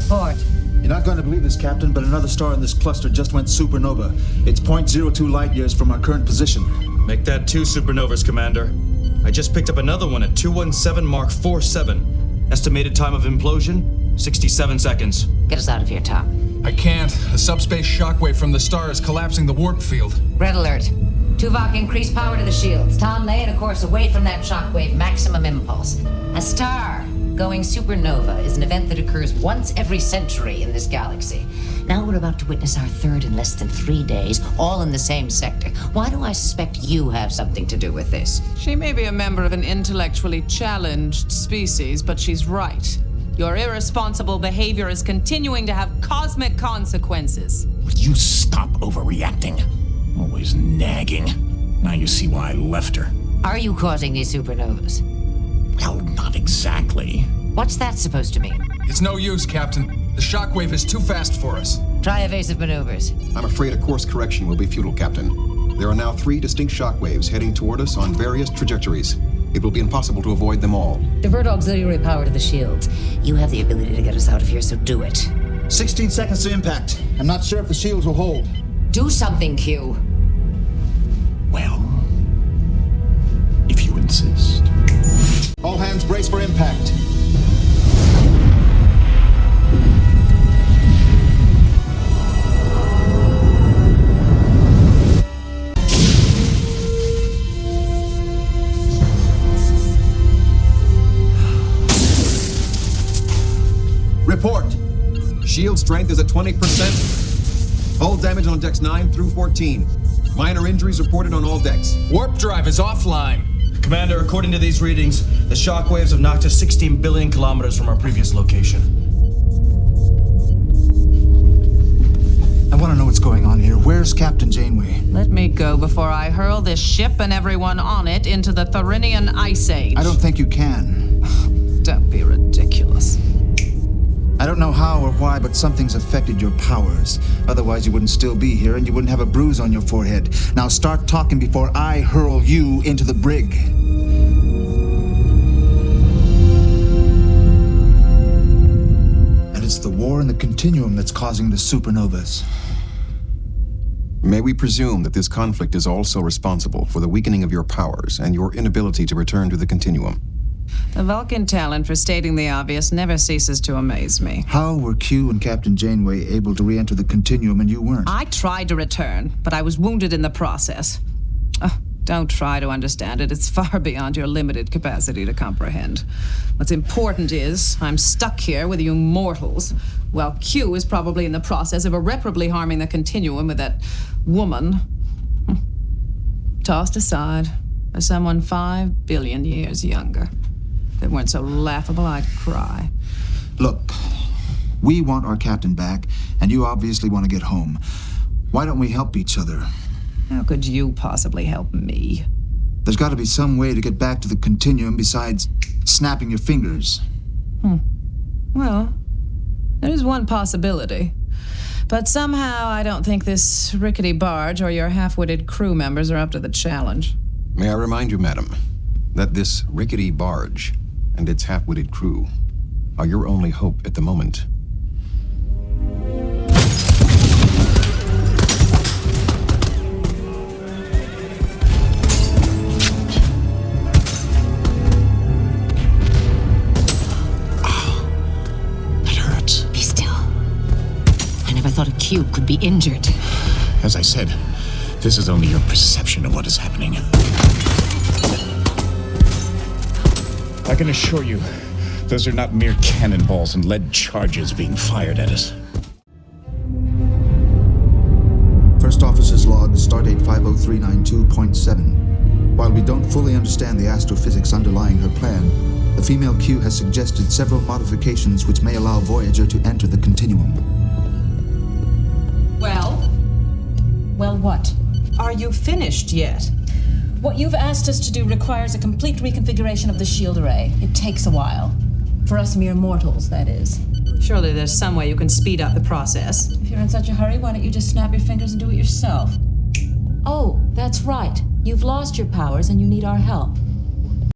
report. You're not going to believe this, Captain, but another star in this cluster just went supernova. It's 0.02 light years from our current position. Make that 2 supernovas, Commander. I just picked up another one at 217 Mark 47. Estimated time of implosion, 67 seconds. Get us out of here, Tom. I can't. A subspace shockwave from the star is collapsing the warp field. Red alert. Tuvok, increase power to the shields. Tom, lay it a course away from that shockwave, maximum impulse. A star going supernova is an event that occurs once every century in this galaxy. Now we're about to witness our third in less than 3 days, all in the same sector. Why do I suspect you have something to do with this? She may be a member of an intellectually challenged species, but she's right. Your irresponsible behavior is continuing to have cosmic consequences. Will you stop overreacting? Always nagging. Now you see why I left her. Are you causing these supernovas? Well, not exactly. What's that supposed to mean? It's no use, Captain. The shockwave is too fast for us. Try evasive maneuvers. I'm afraid a course correction will be futile, Captain. There are now 3 distinct shockwaves heading toward us on various trajectories. It will be impossible to avoid them all. Divert auxiliary power to the shields. You have the ability to get us out of here, so do it. 16 seconds to impact. I'm not sure if the shields will hold. Do something, Q. Well, if you insist. All hands brace for impact. Report! Shield strength is at 20%. Hull damage on decks 9 through 14. Minor injuries reported on all decks. Warp drive is offline. Commander, according to these readings, the shockwaves have knocked us 16 billion kilometers from our previous location. I want to know what's going on here. Where's Captain Janeway? Let me go before I hurl this ship and everyone on it into the Therinian Ice Age. I don't think you can. Don't be ridiculous. I don't know how or why, but something's affected your powers. Otherwise, you wouldn't still be here, and you wouldn't have a bruise on your forehead. Now start talking before I hurl you into the brig. And it's the war in the continuum that's causing the supernovas. May we presume that this conflict is also responsible for the weakening of your powers and your inability to return to the continuum? The Vulcan talent for stating the obvious never ceases to amaze me. How were Q and Captain Janeway able to re-enter the continuum and you weren't? I tried to return, but I was wounded in the process. Oh, don't try to understand it. It's far beyond your limited capacity to comprehend. What's important is I'm stuck here with you mortals, while Q is probably in the process of irreparably harming the continuum with that woman. Tossed aside by someone 5 billion years younger. If it weren't so laughable, I'd cry. Look, we want our captain back, and you obviously want to get home. Why don't we help each other? How could you possibly help me? There's got to be some way to get back to the continuum besides snapping your fingers. Well, there is one possibility. But somehow I don't think this rickety barge or your half-witted crew members are up to the challenge. May I remind you, madam, that this rickety barge and its half-witted crew are your only hope at the moment. That hurts. Be still. I never thought a Q could be injured. As I said, this is only your perception of what is happening. I can assure you, those are not mere cannonballs and lead charges being fired at us. First Officer's Log, Stardate 50392.7. While we don't fully understand the astrophysics underlying her plan, the female Q has suggested several modifications which may allow Voyager to enter the continuum. Well, what? Are you finished yet? What you've asked us to do requires a complete reconfiguration of the shield array. It takes a while. For us mere mortals, that is. Surely there's some way you can speed up the process. If you're in such a hurry, why don't you just snap your fingers and do it yourself? Oh, that's right. You've lost your powers and you need our help.